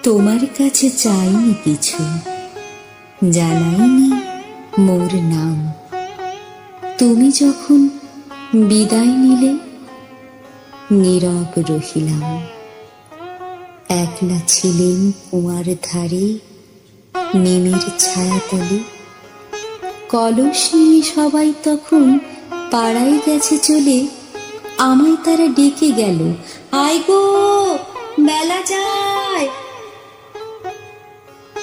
তোমার কাছে চাইনি কিছু, জানাইনি মোর নাম। তুমি যখন বিদায় নিলে নীরব রহিলাম। একলা ছিলেন কুয়ার ধারে নিমের ছায়াতলে। কলস নিয়ে সবাই তখন পাড়ায় গেছে চলে। আমায় তারা ডেকে গেল, আয় গো মেলা যায়।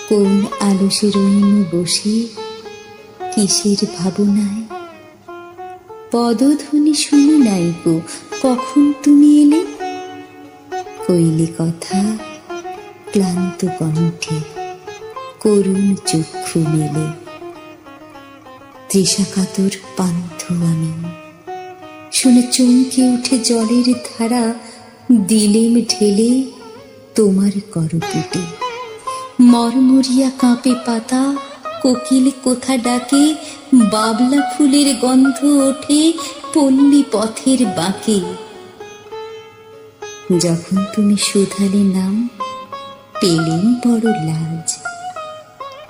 কোন আলসে রইনু বসে কিসের ভাবনায়। পদধ্বনি শুনি নাই গো, কখন তুমি এলে। কইলে কথা ক্লান্ত কণ্ঠে, করুণ চক্ষু মেলে। তৃষাকাতর পান্থ আমি, শুনে চমকে উঠে জলের ধারা দিলেম ঢেলে তোমার করপুটে। মরমরিয়া কাঁপে পাতা, কোকিল কোথা ডাকে, বাবলা ফুলের গন্ধ ওঠে পল্লী পথের বাঁকে। যখন তুমি শুধালে নাম, পেলেম বড় লাজ।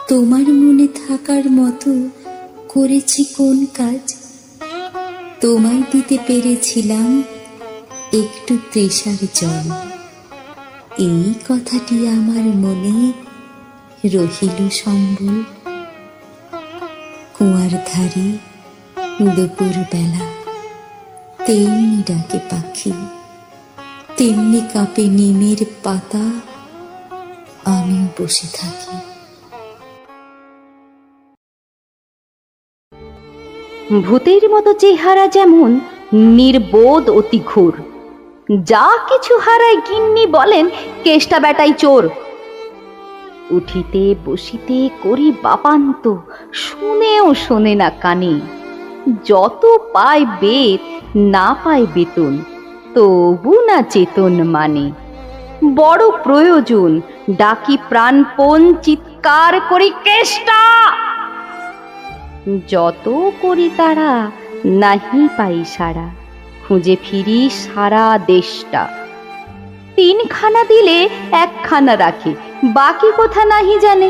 তোমার মনে থাকার মতো করেছি কোন কাজ। তোমায় দিতে পেরেছিলাম একটু তৃষার জল। এই কথাটি আমার মনে রহিল সম্বল। কুয়ার ধারে দুপুর বেলা তেমনি ডাকে পাখি, তেমনি কাঁপে নিমের পাতা। আমি বসে থাকি। ভূতের মতো চেহারা যেমন নির্বোধ অতি ঘোর। যা কিছু হারায় গিন্নি বলেন কেষ্টা বেটাই চোর। উঠিতে বসিতে করি বাপান্ত, শুনেও শোনে না কানে। যত পায় বেত না পায় বেতন, তবু না চেতন মানে। বড় প্রয়োজন ডাকি প্রাণপণ, চিৎকার করি কেষ্টা। যত করি তারা নাহি পাই সারা, খুঁজে ফিরি সারা দেশটা। তিনখানা দিলে একখানা রাখে, বাকি কোথা নাহি জানে।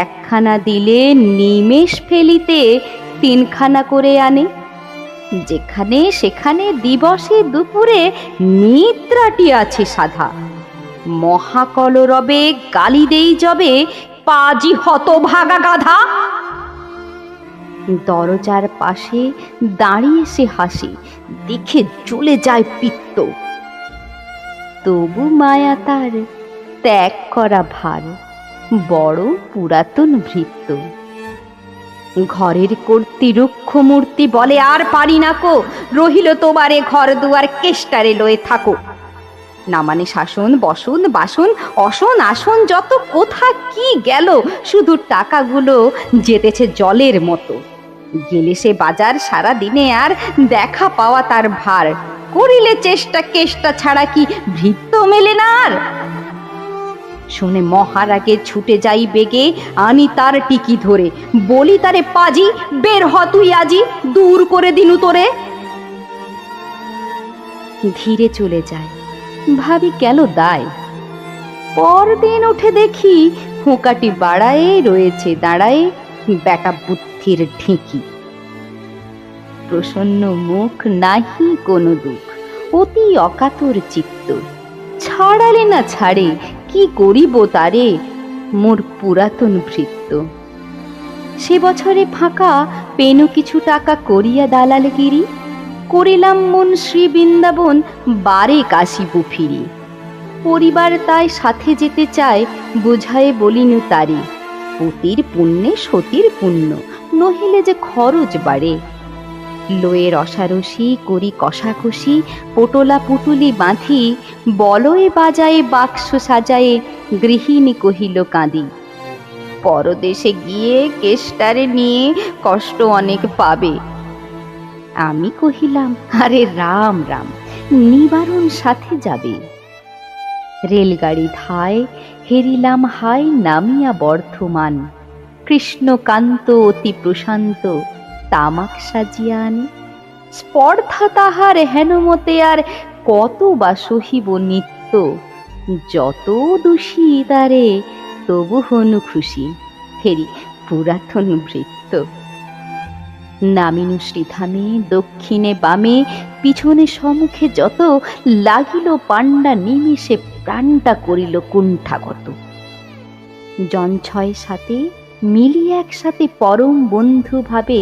একখানা দিলে নিমেষ ফেলিতে তিনখানা করে আনে। যেখানে সেখানে দিবসে দুপুরে নিদ্রাটি আছে সাধা। মহাকলরবে গালি দেই যবে, পাজি হতভাগা গাধা। দরজার পাশে দাঁড়িয়ে সে হাসি, দেখে জ্বলে যায় পিত্ত। তবু মায়া তার ত্যাগ করা ভার, বড় পুরাতন ভৃত্য। ঘরের কর্তৃরুক্ষ মূর্তি বলে আর পারি না কো, রহিল তোমারে ঘর দুয়ার কেষ্টারে লয়ে থাকো। না মানে শাসন বসন বাসন অসন আসন যত কোথা কি গেল, শুধু টাকাগুলো যেতেছে জলের মতো। গেলে সে বাজার সারা দিনে আর দেখা পাওয়া তার ভার। করিলে চেষ্টা কেষ্টা ছাড়া কি ভৃত্য মেলে না আর। শুনে মহারাগে ছুটে যাই বেগে, আনি তার টিকি ধরে। বলি তারে পাজি, বের হ তুই আজি, দূর করে দিনু তোরে। ধীরে চলে যায়, ভাবি গেল দায়। পরদিন উঠে দেখি হুঁকাটি বাড়ায়ে রয়েছে দাঁড়ায়ে বেটা বুদ্ধির ঢেঁকি। প্রসন্ন মুখ, নাহি কোনো দুঃখ, অতি অকাতর চিত্ত। ছাড়ালে না ছাড়ে, কি করিব তারে মোর পুরাতন ভৃত্য। সে বছরে ফাঁকা পেনু কিছু টাকা করিয়া দালালগিরি। করিলাম মন শ্রী বৃন্দাবন, বারে কাশিব ফিরি। পরিবার তাই সাথে যেতে চায়, বোঝায়ে বলিনু তারে। পতির পুণ্যে সতীর পুণ্য, নহিলে যে খরচ বাড়ে। লয়ে রসারসি করি কষাকষি, পোটলা পুটুলি বাঁধি। বলয়ে বাজায়ে বাক্স সাজায়ে, গৃহিণী কহিল কাঁদি। পরদেশে গিয়ে কেষ্টারে নিয়ে কষ্ট অনেক পাবে। আমি কহিলাম আরে রাম রাম, নিবারণ সাথে যাবে। রেলগাড়ি ধায় হেরিলাম হাই নামিয়া বর্ধমান। কৃষ্ণকান্ত অতি প্রশান্ত, তামাক সাজিয়া আনে। স্পর্ধা তাহার হেনমতে আর কত বা সহিব নিত্য। যত দোষী তারে তবু হনু খুশি, ফেরি পুরাতন বৃত্ত। নামিনু শ্রীধামে, দক্ষিণে বামে, পিছনে সম্মুখে যত, লাগিল পাণ্ডা নিমেষে প্রাণটা করিল কুণ্ঠাগত। জন 6-7 মিলি একসাথে পরম বন্ধু ভাবে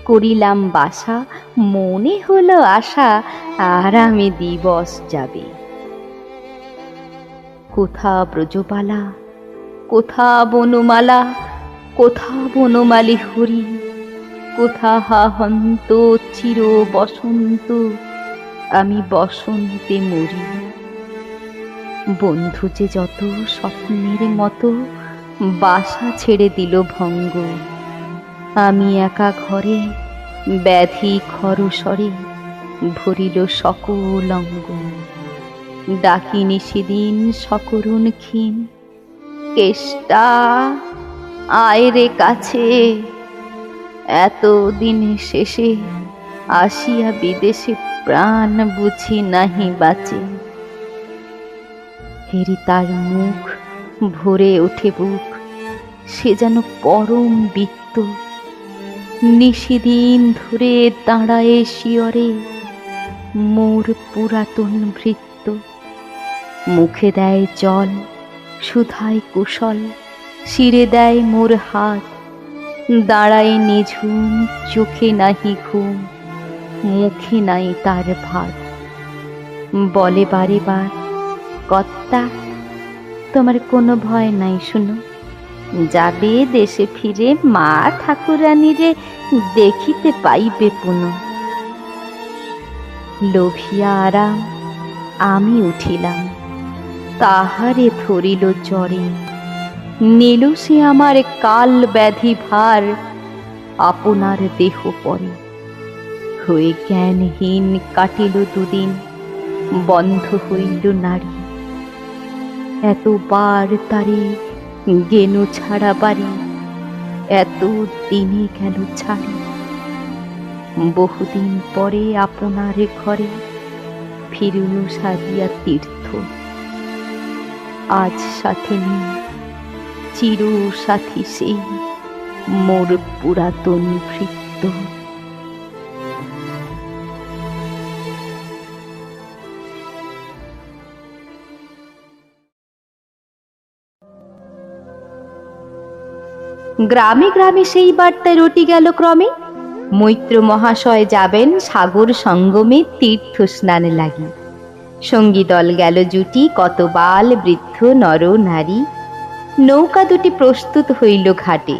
করিলাম বাসা, মনে হলো আশা আরামে দিবস যাবে। কোথা ব্রজবালা, কোথা বনমালা, কোথা বনমালী হরি, কোথা হাহন্ত চির বসন্ত, আমি বসন্তে মরি। বন্ধু যে যত স্বপ্নের মতো বাসা ছেড়ে দিল ভঙ্গ, আমি একা ঘরে ব্যাধি খরস্বরে ভরিল সকল অঙ্গ। ডাকিনি সেদিন সকরুণ ক্ষীণ, কেষ্টা আয় রে কাছে, এত দিনে শেষে আসিয়া বিদেশে প্রাণ বুঝি নাহি বাঁচে। হেরি তার মুখ ভরে ওঠে বুক, সে যেন পরম বৃত্ত। নিশিদিন ধরে দাঁড়ায় শিয়রে মোর পুরাতন ভৃত্য। মুখে দেয় জল, সুধায় কুশল, শিরে দেয় মোর হাত। দাঁড়ায় নিঝুম, চোখে নাহি ঘুম, মুখে নাই তার ভাত। বলে বারে বার, কর্তা তোমার কোনো ভয় নাই শুনো, যাবে দেশে ফিরে মা ঠাকুরানীরে দেখিতে পাইবে পুনঃ। লোভিয়া আরাম আমি উঠিলাম, তাহারে ধরিল জ্বরে। নিল সে আমার কাল ব্যাধি ভার, আপনার দেহ পরে। হয়ে জ্ঞানহীন কাটিল দুদিন, বন্ধ হইল নারী। এতবার তারে গেনু ছাড়া বাড়ি, এত দিনে গেল ছাড়ি। বহুদিন পরে আপনার ঘরে ফিরুনু সারিয়া তীর্থ। আজ সাথে নেই, চির সাথী সেই মোর পুরাতন ভৃত্য। গ্রামে গ্রামে সেই বার্তায় রটি গেল ক্রমে, মৈত্র মহাশয় যাবেন সাগর সঙ্গমে তীর্থ স্নানে লাগি। সঙ্গী দল গেল জুটি, কত বাল বৃদ্ধ নর নারী। নৌকা দুটি প্রস্তুত হইল ঘাটে,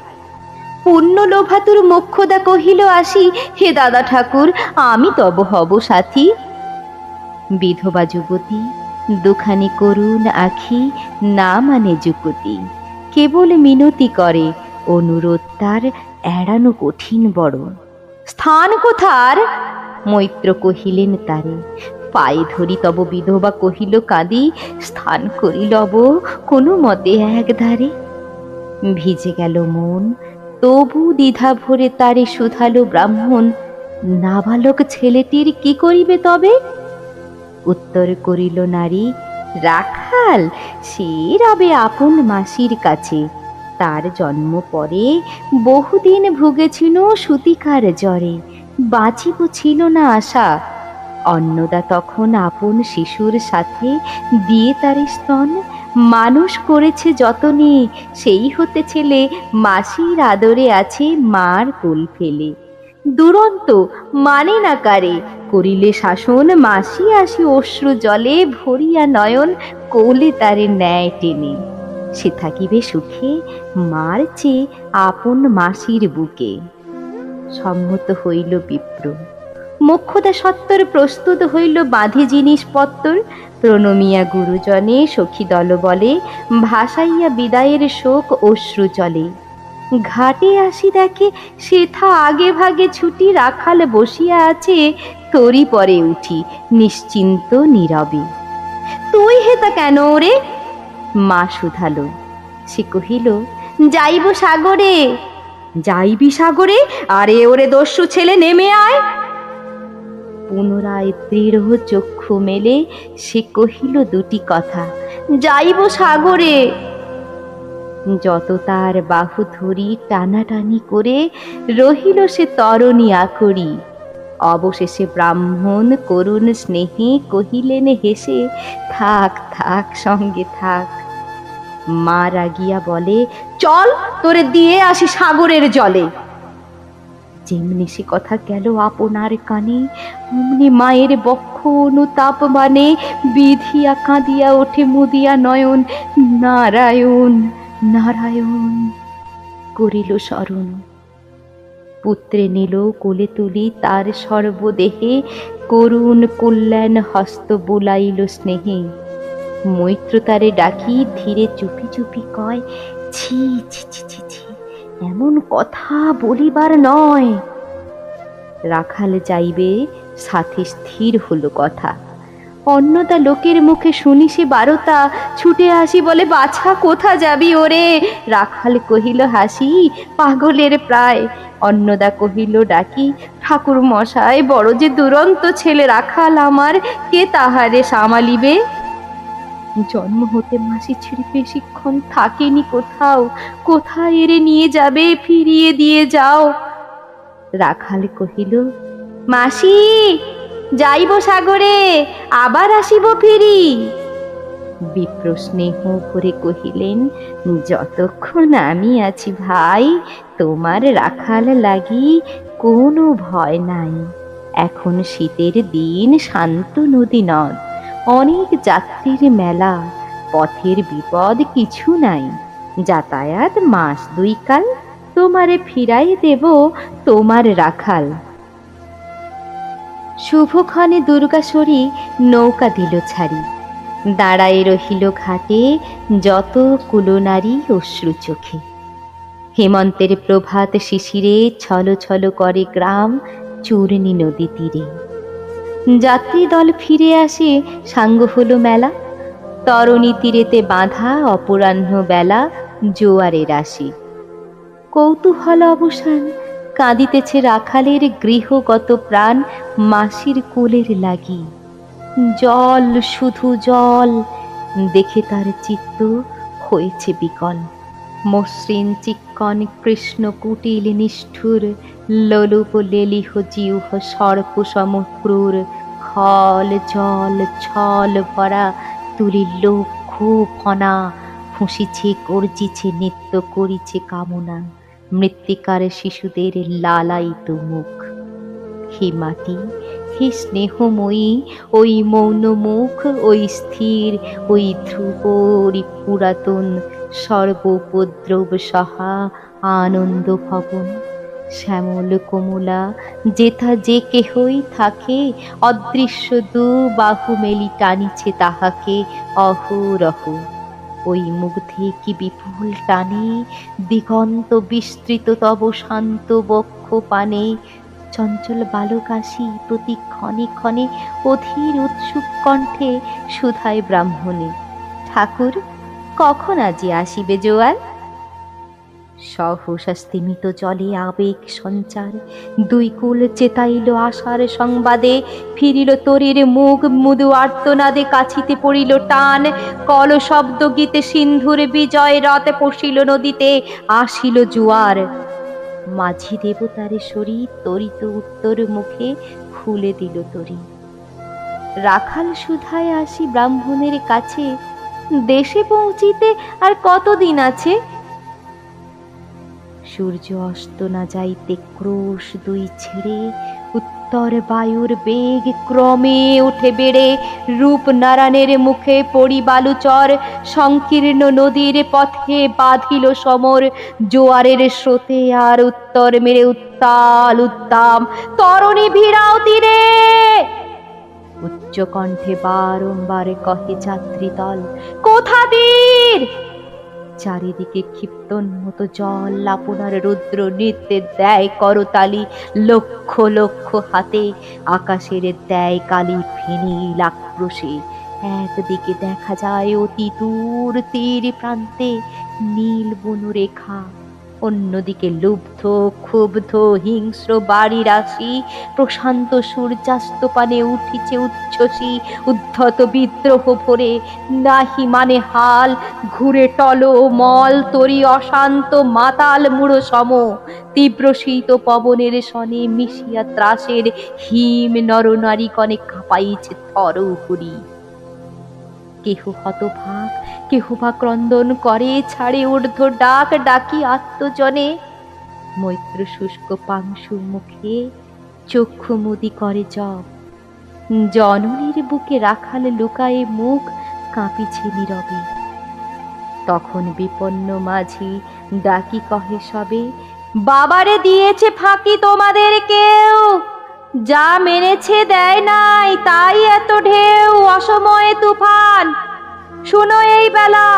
পুণ্য লোভাতুর মোক্ষদা কহিল আসি, হে দাদা ঠাকুর আমি তব হব সাথী। বিধবা যুবতী দুখানি করুণ আখি, না মানে যুকতি। কেবল মিনতি করে, অনুরোধ তার এড়ানো কঠিন বড়। স্থান কোথার? মৈত্র কহিলেন তারে। পায়ে ধরি তব বিধবা কহিল কাঁদি, স্থান করি লব কোনো মতে একধারে। ভিজে গেল মন, তবু দ্বিধা ভরে তারে শুধালো ব্রাহ্মণ, নাবালক ছেলেটির কি করিবে তবে? উত্তর করিল নারী, রাখাল সে রবে আপন মাসির কাছে। তার জন্ম পরে বহুদিন ভুগেছিল সুতিকার জ্বরে, বাঁচিব ছিল না আশা। অন্নদা তখন আপন শিশুর সাথে দিয়ে তার স্তন, মানুষ করেছে যতনে, সেই হতে ছেলে মাসির আদরে আছে মার কোল ফেলে। দুরন্ত মানে না কারে, করিলে শাসন মাসি আসি অশ্রু জলে ভরিয়া নয়ন, কোলে তারে ন্যায় টেনে। সে থাকিবে সুখে মার চেয়ে আপন মাসির বুকে। সম্মত হইল বিপ্র, মোক্ষদা সত্তর প্রস্তুত হইল বাঁধে জিনিসপত্তর। প্রণমিয়া গুরুজনে সখী দল বলে, ভাসাইয়া বিদায়ের শোক অশ্রু চলে। ঘাটে আসি দেখে সেথা আগে ভাগে ছুটি, রাখাল বসিয়া আছে তরি পরে উঠি নিশ্চিন্ত নীরবে। তুই হেতা কেন ওরে? মা শুধালো। সে কহিল, যাইব সাগরে। যাইবি সাগরে? আরে ওরে দস্যু ছেলে নেমে আয়। পুনরায় দৃঢ় চক্ষু মেলে সে কহিল দুটি কথা, যাইব সাগরে। যত তার বাহু ধরি টানাটানি করে রহিল সে তরণী আকরি। অবশেষে ব্রাহ্মণ করুণ স্নেহে কহিলেন হেসে, থাক থাক সঙ্গে থাক। মা রাগিয়া বলে, চল তোরে দিয়ে আসি সাগরের জলে। যেমনি সে কথা গেল আপনার কানে, অমনি মায়ের বক্ষ অনুতাপ মানে বিধিয়া কাঁদিয়া ওঠে মুদিয়া নয়ন, নারায়ণ নারায়ণ করিল স্মরণ। পুত্রে নিল কোলে তুলি তার সর্বদেহে, করুণ কল্যাণ হস্ত বুলাইল স্নেহে। মৈত্র তারে ডাকি ধীরে চুপি চুপি কয়, ছি ছি ছি ছি ছি, এমন কথা বলিবার নয়। রাখাল যাইবে, সাথে স্থির হলো কথা। অন্নদা লোকের মুখে শুনি সে বারতা, ছুটে আসি বলে, বাছা কোথা যাবি ওরে? রাখাল কহিল হাসি, পাগলের প্রায়। অন্নদা কহিল ডাকি, ঠাকুর মশাই বড় যে দুরন্ত ছেলে রাখাল আমার, কে তাহারে সামালিবে? জন্ম হতে মাসি ছেড়ে বেশিক্ষণ থাকেনি কোথাও, কোথায় এরে নিয়ে যাবে, ফিরিয়ে দিয়ে যাও। রাখাল কহিল, মাসি যাইব সাগরে, আবার আসিব ফিরি। বিপ্র স্নেহ করে কহিলেন, যতক্ষণ আমি আছি ভাই, তোমার রাখাল লাগি কোনো ভয় নাই। এখন শীতের দিন, শান্ত নদী নদ, অনেক যাত্রীর মেলা, পথের বিপদ কিছু নাই। যাতায়াত মাস দুইকাল, তোমারে ফিরাই দেব তোমার রাখাল। শুভক্ষণে দুর্গাশ্বরী নৌকা দিল ছাড়ি, দাঁড়ায় রহিল ঘাটে যত কুলনারী অশ্রু চোখে। হেমন্তের প্রভাত শিশিরে ছল ছল করে গ্রাম চূর্ণী নদী তীরে। যাত্রী দল ফিরে আসে, সাঙ্গ হলো মেলা, তরণী তীরেতে বাঁধা অপরাহ্ন বেলা জোয়ারের আসি। কৌতূহল অবসান, কাঁদিতেছে রাখালের গৃহগত প্রাণ মাসির কোলের লাগি। জল শুধু জল, দেখে তার চিত্ত হয়েছে বিকল। মসৃণ চিক্কণ কৃষ্ণ কুটিল নিষ্ঠুর, লোলুপ লেলিহ জিহ্ব সর্প সমক্রূর। খল জল ছল ভরা তুলি লক্ষ ফনা, ফুঁসিছে গর্জিছে নৃত্য করিছে কামনা, মৃত্তিকার শিশুদের লালায়িত মুখ। হে মাটি, হে স্নেহময়ী, ওই মৌন মুখ, ওই স্থির, ওই ধ্রুব, ওই পুরাতন, সর্বোপদ্রব সহা আনন্দ ভবন। শ্যামল কোমলা যেথা যে কেহই থাকে, অদৃশ্য দু বাহু মেলি টানিছে তাহাকে অহরহ। ওই মুগ্ধে কি বিপুল টানে, দিগন্ত বিস্তৃত তব শান্ত বক্ষ পানে। চঞ্চল বালক আসি প্রতি ক্ষণে ক্ষণে, অধীর উৎসুক কণ্ঠে সুধায় ব্রাহ্মণে, ঠাকুর কখন আজি আসিবে জোয়ার? সহসা স্তিমিত জলে আবেগ সঞ্চার, দুই কুল চেতাইল আশার সংবাদে। ফিরিল তরীর মুখ মৃদু আর্তনাদে, কাছিতে পড়িল টান, কল শব্দ গীতে সিন্ধুর বিজয় রথ পশিল নদীতে, আসিল জোয়ার। মাঝি দেবতার শরীর তরিত উত্তর মুখে খুলে দিল তরি। রাখাল সুধায় আসি ব্রাহ্মণের কাছে, দেশে পৌঁছিতে আর কতদিন আছে? সূর্য অস্ত না যাইতে ক্রোশ দুই ছেড়ে, উত্তর বায়ুর বেগ ক্রমে ওঠে বেড়ে। রূপনারায়ণের মুখে পড়ি বালুচর, সংকীর্ণ নদীর পথে বাঁধিল সমর। জোয়ারের স্রোতে আর উত্তর মেরে উত্তাল উদ্দাম, তরণী ভিড়াও তীরে। উচ্চ কণ্ঠে বারংবার কহে যাত্রী দল, কোথা তীর? চারিদিকে ক্ষিপ্তোন্মত জল আপনার রুদ্র নৃত্যে দেয় করতালি, লক্ষ লক্ষ হাতে আকাশের দেয় কালি ফেনিল আক্রোশে। একদিকে দেখা যায় অতি দূর তীর প্রান্তে নীল বনরেখা, অন্যদিকে লুব্ধ ক্ষুব্ধ হিংস্র বাড়ির রাশি প্রশান্ত সূর্যাস্ত পানে উঠিছে উচ্ছ্বসী উদ্ধত বিদ্রোহ ভরে, নাহি মানে হাল, ঘুরে টল মল তরি অশান্ত মাতাল মুড়ো সম, তীব্র শীত পবনের সনে মিশিয়া ত্রাসের হিম নরনারী কনে কাঁপাইছে থর উপরি। কেহ হতভাগ, কেহ বা ক্রন্দন করে, ছাড়ে ঊর্ধ্ব ডাক ডাকি আত্মজনে। মৈত্র শুষ্ক পাংশুর মুখে চক্ষু মুদি করে জপ, জননীর বুকে রাখাল লুকায়ে মুখ কাঁপিছে নীরবে। তখন বিপন্ন মাঝি ডাকি কহে সবে, বাবারে দিয়েছে ফাঁকি তোমাদের কেউ, যা মেনেছে দেয় নাই, তাই এত ঢেউ অসময়ে তুফান। শুনো এই বেলা,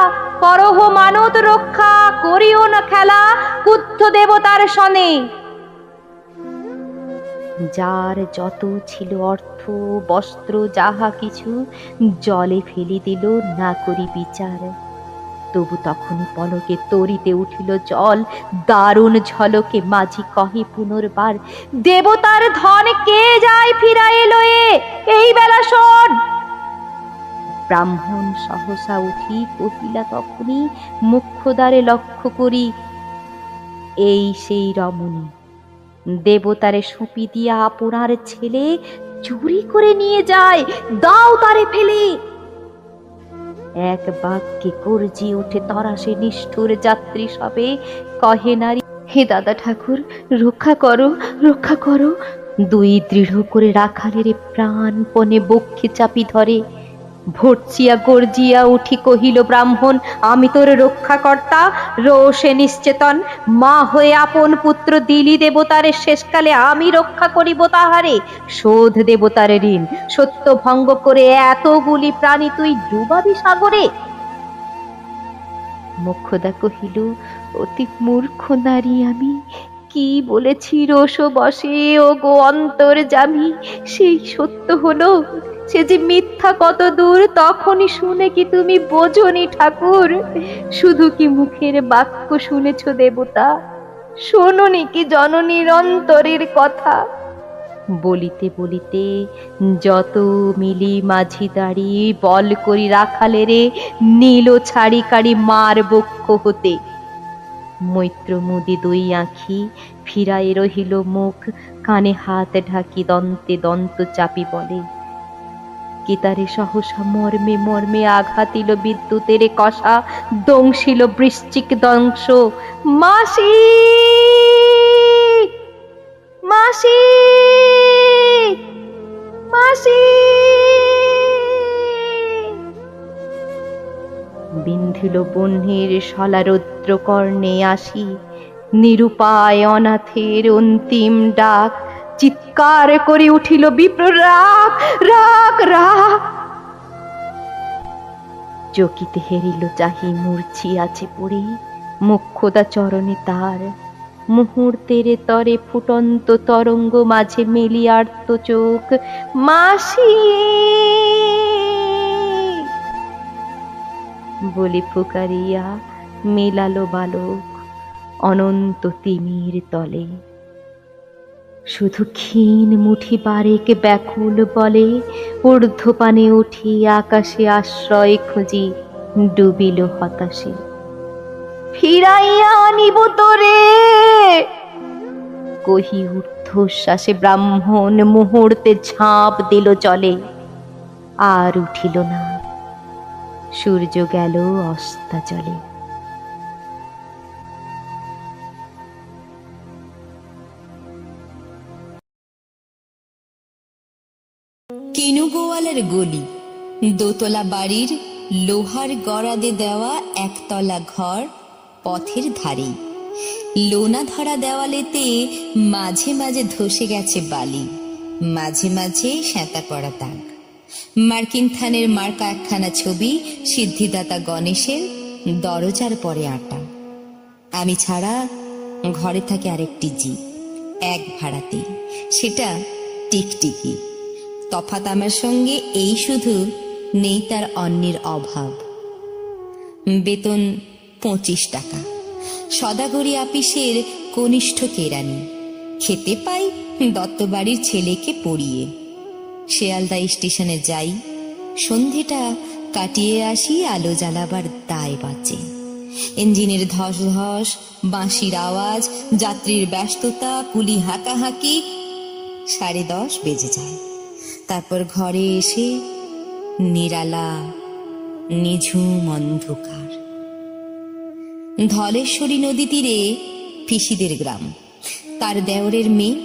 করহ মানত রক্ষা, করিও না খেলা কুদ্ধ দেবতার সনে। যার যত ছিল অর্থ বস্ত্র যাহা কিছু জলে ফেলে দিল না করি বিচার। তবু তখনই পলকে তরিতে উঠিল জল, দারুণ ঝলকে মাঝি কহে পুনর্বার, দেবতার ধন কে যায় ফিরায়ে লয়ে, এই বেলা শোন। ব্রাহ্মণ সহসা উঠি কহিলা তখনই মুখ্যদ্বারে লক্ষ্য করি, এই সেই রমণী, দেবতারে সুপি দিয়া আপনার ছেলে চুরি করে নিয়ে যায়, দাও তারে ফেলে। এক বাক্যে গর্জি ওঠে তরাসে নিষ্ঠুর যাত্রী সবে, কহে নারী, হে দাদা ঠাকুর, রক্ষা করো, রক্ষা করো। দুই দৃঢ় করে রাখালের প্রাণপণে বক্ষে চাপি ধরে। ভর্চিয়া গর্জিয়া উঠি কহিল ব্রাহ্মণ, আমি তোর রক্ষাকর্তা, রোষে নিশ্চেতন, মা হয়ে আপন পুত্র দিলি দেবতারে, শেষকালে আমি রক্ষা করিব তাহারে। শোধ দেবতারে ঋণ, সত্য ভঙ্গ করে এতগুলি প্রাণী তুই ডুবাবি সাগরে। মোক্ষদা কহিল, অতি মূর্খ নারী আমি, কি বলেছি রোষ বসে ও গো অন্তর্যামী। সেই সত্য হলো, সে যে মিথ্যা কত দূর তখনই শুনে কি তুমি বোঝনি ঠাকুর? শুধু কি মুখের বাক্য শুনেছ দেবতা, শোনোনি কি জননীর অন্তরের কথা? বলিতে বলিতে যত মিলি মাঝি দাঁড়ি বল করি রাখালেরে নীল ছাড়ি কাড়ি মার বক্ষ হতে। মৈত্র মুদি দুই আঁখি ফিরাই রহিল মুখ, কানে হাত ঢাকি দন্তে দন্ত চাপি বলে, কিতারে সহসা মর্মে মর্মে আঘাতিল বিদ্যুতের কষা, দংশিল বৃশ্চিক দংশ। মাসি, মাসি, মাসি। বিন্ধিল বহ্নির শলারৌদ্র কর্ণে আসি, নিরুপায় অনাথের অন্তিম ডাক। চিৎকার করে উঠিল বিপ্র, রাখ, রাখ, রাখ। চকিতে হেরিল চাহি মূর্ছি আছে পড়ে, মোক্ষদা চরণে তার। মুহূর্তের তরে ফুটন্ত তরঙ্গ মাঝে মেলি আর্ত চোখ, মাসি বলে ফুকারিয়া মেলালো বালক অনন্ত তিমির তলে। শুধু ক্ষীণ মুঠি বারেক ব্যাকুল বলে, ঊর্ধ্বপানে উঠি আকাশে আশ্রয় খুঁজি, ডুবিল হতাশে। ফিরাইয়া আনিব তোরে, কহি ঊর্ধ্বশ্বাসে ব্রাহ্মণ মুহূর্তে ঝাঁপ দিল জলে। আর উঠিল না, সূর্য গেল অস্তাচলে। কিনু গোয়ালের গলি, দোতলা বাড়ির লোহার গড়াদে দেওয়া একতলা ঘর পথের ধারেই। লোনা ধরা দেওয়ালেতে মাঝে মাঝে ধসে গেছে বালি, মাঝে মাঝে শ্যাঁতা পড়া দাগ। মার্কিন থানের মার্কা একখানা ছবি, সিদ্ধিদাতা গণেশের, দরজার পরে আটা। আমি ছাড়া ঘরে থাকে আরেকটি জিপ, এক ভাড়াতে, সেটা টিকটিকি। তফাৎ আমার সঙ্গে এই শুধু, নেই তার অন্যের অভাব। বেতন 25 টাকা, সদাগরি আপিসের কনিষ্ঠ কেরানি, খেতে পাই দত্তবাড়ির ছেলেকে পড়িয়ে। শিয়ালদা স্টেশনে যাই, সন্ধেটা কাটিয়ে আসি, আলো জ্বালাবার দায় বাঁচে। ইঞ্জিনের ধস ধস, বাঁশির আওয়াজ, যাত্রীর ব্যস্ততা, কুলি হাঁকাহাঁকি। 10:30 বেজে যায়। তারপর ঘরে এসে নিরালা নিঝুম অন্ধকার। ধলেশ্বরী নদী তীরে পিসিদের গ্রাম। তার দেওরের মেয়ে,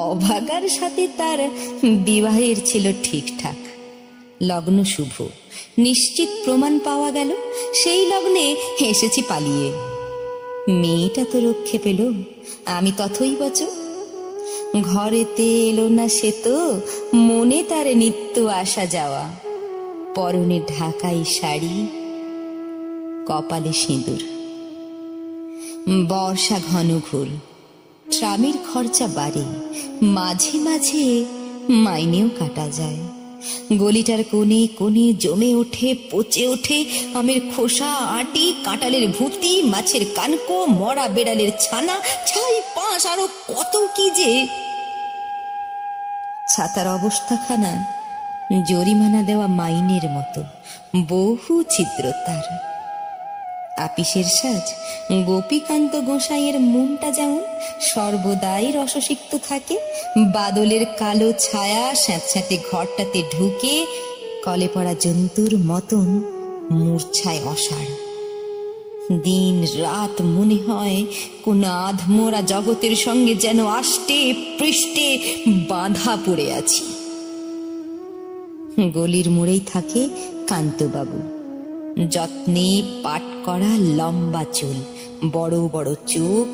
অভাগার সাথে তার বিবাহের ছিল ঠিকঠাক। লগ্ন শুভ, নিশ্চিত প্রমাণ পাওয়া গেল। সেই লগ্নে এসেছি পালিয়ে। মেয়েটা তো রক্ষে পেল, আমি তথই বচ। ঘরেতে এলো না সে তো, মনে তার নিত্য আসা যাওয়া। পরনে ঢাকাই শাড়ি, কপালে সিঁদুর। বর্ষা ঘন ঘোর, ট্রামের খরচা বাড়ে, মাঝে মাঝে মাইনেও কাটা যায়। গলিটার কোণে কোণে জমে ওঠে, পচে ওঠে আমের খোসা, আটি, কাঁঠালের ভুতি, মাছের কানকো, মরা বেড়ালের ছানা, ছাই পাঁশ, আরো কত কি যে। ছাতার অবস্থাখানা জরিমানা দেওয়া মাইনের মতো, বহু ছিদ্র তার। আপিসের সাজ, গোপীকান্ত গোসাইয়ের মনটা যেমন সর্বদাই রসসিক্ত থাকে। বাদলের কালো ছায়া স্যাঁতস্যাঁতে ঘরটাতে ঢুকে কলে পড়া জন্তুর মতন মূর্ছায় অসাড়। দিন রাত মনে হয় কোন আধমোরা জগতের সঙ্গে যেন আষ্টে পৃষ্ঠে বাঁধা পড়ে আছি। গলির মোড়েই থাকে কান্তবাবু, যত্নে পাট করা লম্বা চুল, বড় বড় চোখ,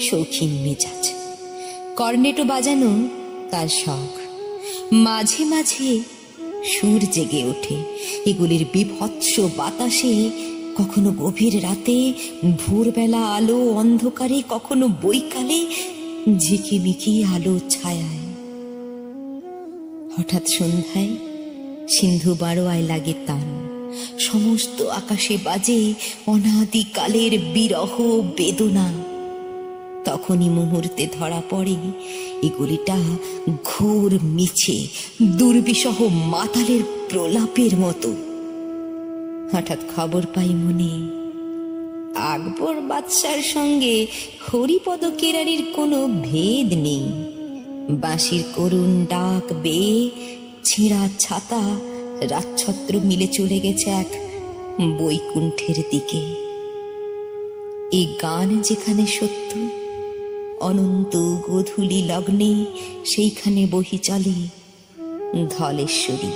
শৌখিন মেজাজ। কর্নেটো বাজানো তার শখ। মাঝে মাঝে সুর জেগে ওঠে এগুলির বিভৎস বাতাসে, কখনো গভীর রাতে, ভোরবেলা আলো অন্ধকারে, কখনো বৈকালে ঝিকিমিকি আলো ছায়ায়। হঠাৎ সন্ধ্যায় সিন্ধু বারোয়ায় লাগে তান। সমস্ত আকাশে বাজে অনাদিকালের বিরহ বেদনা। তখনই মুহূর্তে ধরা পড়ে এগুলিটা ঘোর মিছে, দুর্বিষহ মাতালের প্রলাপের মতো। হঠাৎ খবর পাই মনে, আকবর বাদশার সঙ্গে হরিপদ কেরারির কোনো ভেদ নেই। বাঁশির করুণ ডাক বেয়ে ছেঁড়া ছাতা রাজছত্র মিলে চলে গেছে এক বৈকুণ্ঠের দিকে। এই গান যেখানে সত্য, অনন্ত গোধূলি লগ্নে সেইখানে বহি চলে ধলেশ্বরী।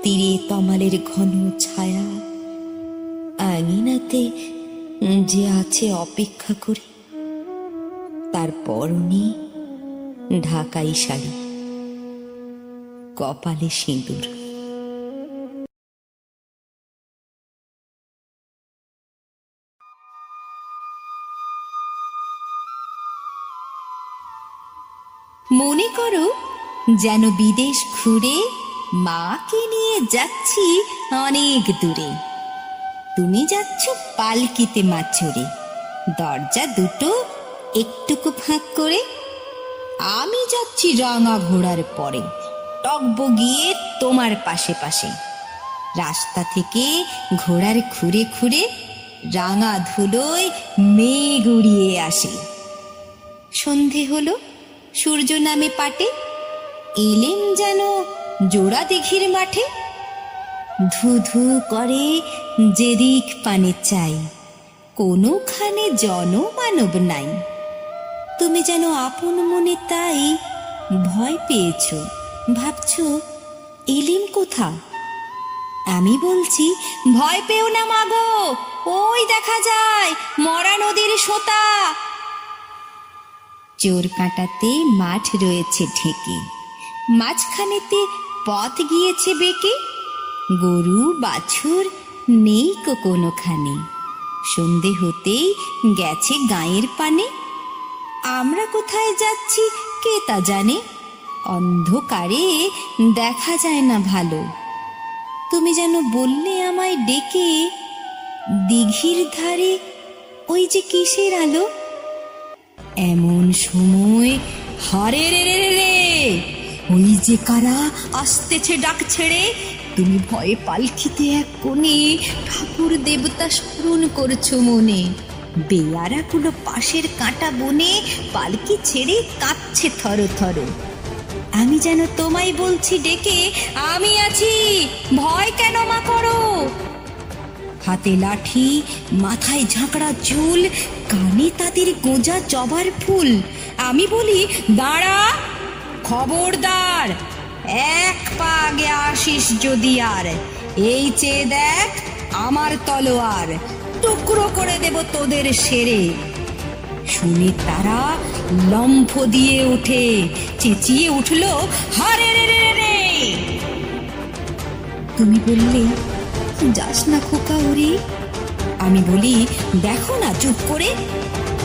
তীরে তমালের ঘন ছায়া, আঙিনাতে যে আছে অপেক্ষা করে, তার পরনে ঢাকাই শাড়ি, কপালে সিঁদুর। মনে করো যেন বিদেশ ঘুরে মাকে নিয়ে যাচ্ছি অনেক দূরে। তুমি যাচ্ছ পালকিতে মা চড়ে, দরজা দুটো একটুকু ফাঁক করে। আমি যাচ্ছি রাঙা ঘোড়ার পরে, টকবো গিয়ে তোমার পাশে পাশে। রাস্তা থেকে ঘোড়ার খুঁড়ে খুঁড়ে রাঙা ধুলোয় মেঘ উড়িয়ে আসে। সন্ধে হলো, সূর্য নামে পাটে, এলেম যেন জোড়া দিঘির মাঠে। ধু ধু করে যেদিক পানে চাই, কোনোখানে জনমানব নাই। তুমি যেন আপন মনে তাই ভয় পেয়েছ, ভাবছ এলিম কোথা। আমি বলছি ভয় পেও না মাগো, ওই দেখা যায় মরা নদীর সোতা। চোর কাঁটাতে মাঠ রয়েছে ঢেকে, মাঝখানেতে পথ গিয়েছে বেঁকে। গরু বাছুর নেই কোনোখানে, সন্ধে হতেই গেছে গায়ের পানে। আমরা কোথায় যাচ্ছি কে তা জানে, অন্ধকারে দেখা যায় না ভালো। তুমি যেন বললে আমায় ডেকে, দিঘির ধারে ওই যে কিসের আলো? এমন সময় হারে রে রে রে রে, ওই যে কারা আসতেছে ডাক ছেড়ে। তুমি ভয়ে পালকিতে এক কোণে ঠাকুর দেবতা স্মরণ করছো মনে। বেয়ারাগুলো পাশের কাঁটা বনে পালকি ছেড়ে কাঁপছে থর থর। আমি যেন তোমায় বলছি ডেকে, আমি আছি, ভয় কেন মা করো। হাতে লাঠি, মাথায় ঝাঁকড়া চুল, কানে তাদের গোঁজা জবার ফুল। আমি বলি, দাঁড়া, খবরদার, এক পা আগে আসিস যদি আর। এই চেয়ে দেখ আমার তলোয়ার, টুকরো করে দেব তোদের সেরে। শুনে তারা লম্ফ দিয়ে উঠে, চেঁচিয়ে উঠলো, হারে রে রে রে। তুমি বললে, যাস না খোকা ওরে। আমি বলি, দেখো না চুপ করে।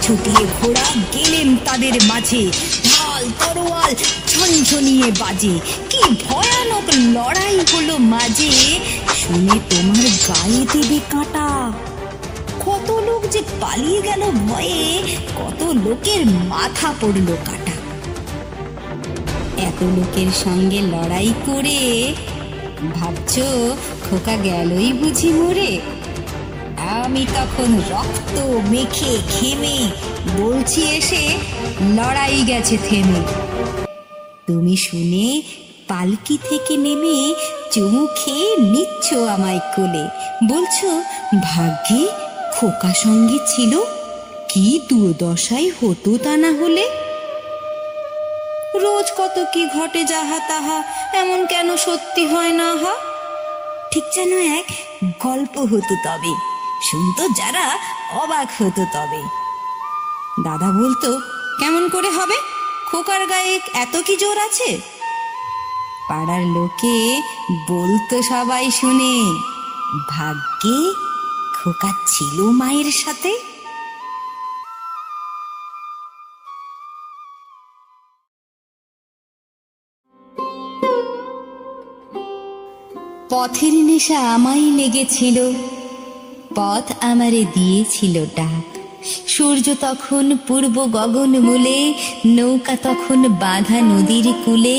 ছুটিয়ে ঘোড়া গেলেম তাদের মাঝে, ঢাল তরোয়াল ঝনঝনিয়ে বাজে। কি ভয়ানক লড়াই হলো মাঝে, শুনে তোমার গায়ে দেবে কাঁটা। কত লোক যে পালিয়ে গেল ভয়ে, কত লোকের মাথা পড়লো কাটা। এত লোকের সঙ্গে লড়াই করে ভাবছো খোকা গেলই বুঝি মরে। আমি তখন রক্ত মেখে ঘেমে বলছি এসে, লড়াই গেছে থেমে। তুমি শুনে পালকি থেকে নেমে চুমু খেয়ে নিচ্ছ আমায় কোলে, বলছো ভাগ্যে খোকা সঙ্গে ছিল, কি দুর্দশাই হতো তা না হলে। রোজ কত কি ঘটে যাহা তাহা, এমন কেন সত্যি হয় না হা। ঠিক যেন এক গল্প হতো তবে, শুনতো যারা অবাক হতো তবে। দাদা বলতো, কেমন করে হবে, খোকার গায়ে এত কি জোর আছে। পাড়ার লোকে বলতো সবাই শুনে, ভাগ্যে খোকা ছিল মায়ের সাথে। পথের নেশা আমায় লেগেছিল, পথ আমারে দিয়েছিল ডাক। সূর্য তখন পূর্ব গগন মূলে, নৌকা তখন বাঁধা নদীর কূলে।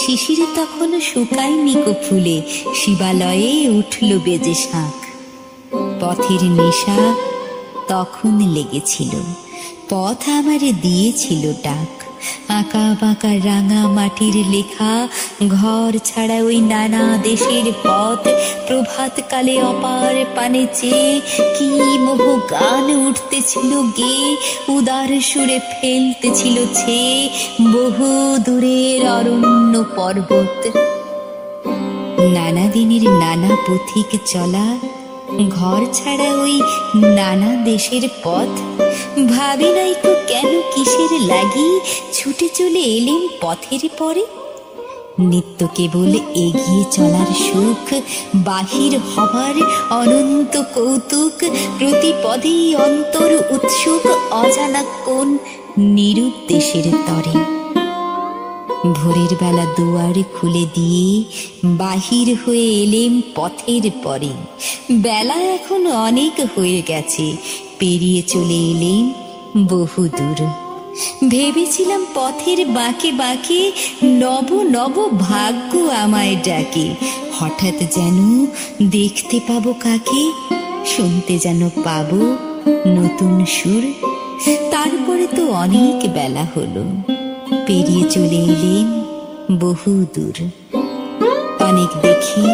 শিশির তখন শুকায়নি কো ফুলে, শিবালয়ে উঠল বেজে শাঁখ। পথের নেশা তখন লেগেছিল, পথ আমারে দিয়েছিল ডাক। আঁকা বাঁকা রাঙা মাটির লেখা, ঘর ছাড়া ওই নানা দেশের পথ। প্রভাত কালে অপার পানে চেয়ে কি মোহ গান উঠতেছিল গে, উদার সুরে ফেলতেছিল ছে বহু দূরের অরণ্য পর্বত। নানা দিনের নানা পথিক চলা, ঘর ছাড়া ওই নানা দেশের পথ। ভাবি নাই তো কেন কিসের লাগি, ছুটে চলে এলেম পথের পরে। নিত্য কেবল এগিয়ে চলার সুখ, বাহির হবার অনন্ত কৌতুক। প্রতি পদেই অন্তর উৎসুক, অজানা কোন নিরুদ্দেশের তরে। ভোরের বেলা দুয়ার খুলে দিয়ে বাহির হয়ে এলেম পথের পরে। বেলা এখন অনেক হয়ে গেছে, পেরিয়ে চলে এলেম বহু দূর। ভেবেছিলাম পথের বাঁকে বাঁকে নব নব ভাগ্য আমায় ডাকে। হঠাৎ যেন দেখতে পাবো কাকে, শুনতে যেন পাবো নতুন সুর। তারপরে তো অনেক বেলা হলো, পেরিয়ে চলে এলেম বহু দূর। অনেক দেখে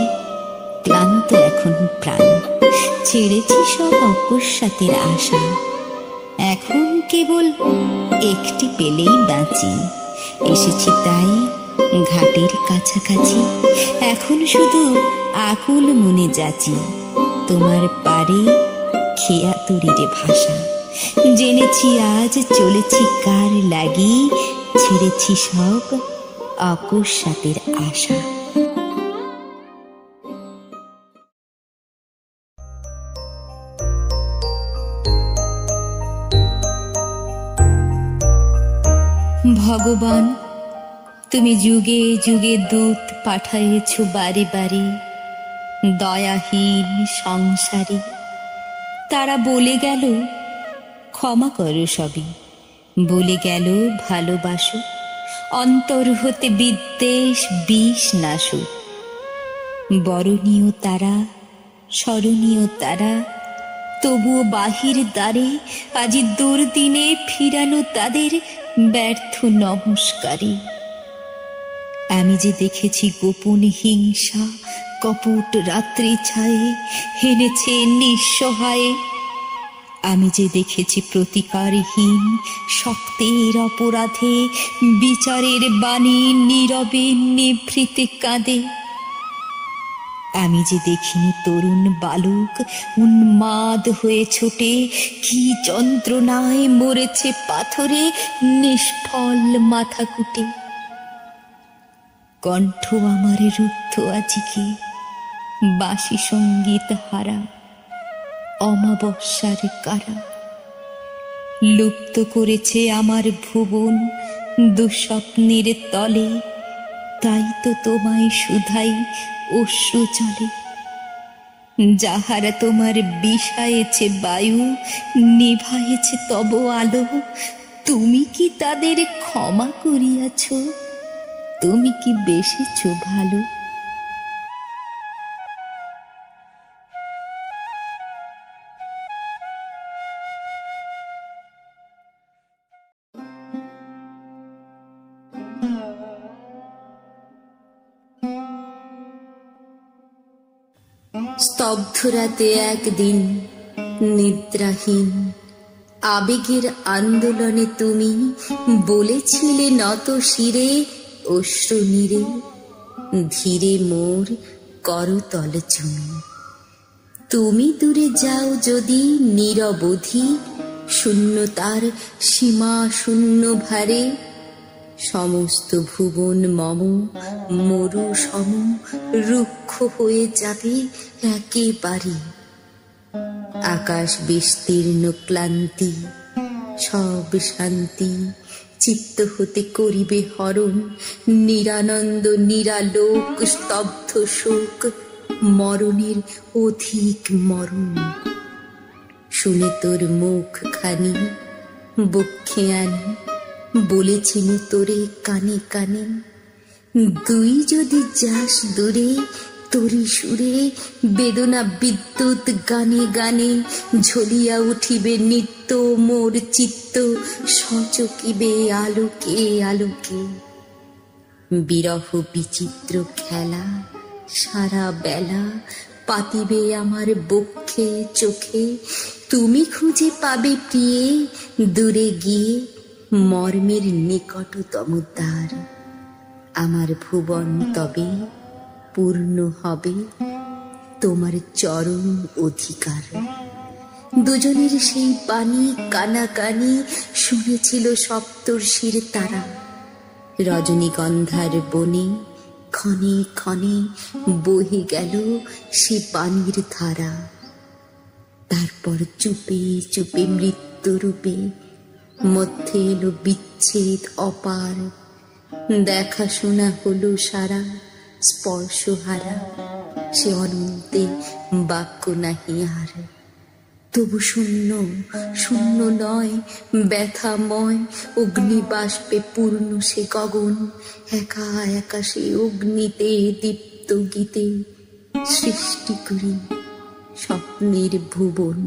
ক্লান্ত এখন প্রাণ, ছেড়েছি সব অকস্মাতের আশা। এখন কেবল একটি পেলেই বাঁচি, এসেছি তাই ঘাটের কাছাকাছি। এখন শুধু আকুল মনে যাচি, তোমার পারে খেয়া তরিরে ভাষা। জেনেছি আজ চলেছি কার লাগি, ছেড়েছি সব অকস্মাতের আশা। ভগবান, তুমি যুগে যুগে দূত পাঠাইছ বাড়ি বাড়ি, দয়াহীন সংসারী। তারা বলে গেল ক্ষমা করো সবই, বলে গেল ভালোবাসো, অন্তর হতে বিদ্বেষ বিষ নাশো। বরণীয় তারা, স্মরণীয় তারা, তবুও বাহির দ্বারে আজি দুর্দিনে ফিরালো তাদের ব্যর্থ নমস্কারে। আমি যে দেখেছি গোপন হিংসা কপট রাত্রি ছায়ে হেনেছে নিঃসহায়ে। আমি যে দেখেছি প্রতিকারহীন শক্তের অপরাধে বিচারের বাণী নীরবে নিভৃতে কাঁদে। আমি যে দেখিনি তরুণ বালক উন্মাদ হয়ে ছোটে, কি যন্ত্রণায় মরেছে পাথরে নিষ্ফল মাথা কুটে। কণ্ঠ আমার রুদ্ধ আজিকে বাঁশি সঙ্গীত হারা, অমাবস্যার কারা। লুপ্ত করেছে আমার ভুবন দুঃস্বপ্নের তলে, তাই তো তোমায় শুধাই অশ্রু চলে। যাহারা তোমার বিষায়েছে বায়ু, নিভায়েছে তব আলো, তুমি কি তাদের ক্ষমা করিয়াছ? তুমি কি বেসেছ ভালো? স্তব্ধ রাতে একদিন নিদ্রাহীন আবেগের আন্দোলনে তুমি বলেছিলে নত শিরে অশ্রু নীরে, ধীরে মোর করতল চুমি। তুমি দূরে যাও যদি নিরবধি, শূন্যতার সীমা শূন্য ভারে, সমস্ত ভুবন মম মরু সম রুক্ষ হয়ে যাবে একেবারে। আকাশ বিস্তীর্ণ ক্লান্তি, সব শান্তি চিত্ত হতে করিবে হরণ, নিরানন্দ নিরালোক স্তব্ধ শোক, মরণের অধিক মরণ। শুনে তোর মুখ খানি বক্ষে আনি, বলেছিনু তোরে কানে কানে। তুই যদি যাস দূরে, তোরি সুরে বেদনা বিদ্যুৎ গানে গানে ঝলিয়া উঠিবে নিত্য মোর চিত্ত, সচকিবে আলোকে আলোকে। বিরহ বিচিত্র খেলা সারা বেলা পাতিবে আমার বক্ষে চোখে, তুমি খুঁজে পাবে প্রিয়ে দূরে গিয়ে মর্মের নিকটতম দ্বার। আমার ভুবন তবে পূর্ণ হবে তোমার চরম অধিকার। দুজনের সেই বাণী কানাকানি শুনেছিল সপ্তর্ষির তারা। রজনীগন্ধার বনে ক্ষণে ক্ষণে বহে গেল সে পানির ধারা। তারপর চুপে চুপে মৃত্যুরূপে মধ্যে এলো বিচ্ছেদ অপার। দেখাশোনা হলো সারা স্পর্শহারা, সে অনন্তে বাক্য নাহি আর। তবু শূন্য শূন্য নয় ব্যথাময় অগ্নিবাষ্পে পূর্ণ সে গগন। একা একা সে অগ্নিতে দীপ্ত গীতে সৃষ্টি করি স্বপ্নের ভুবন।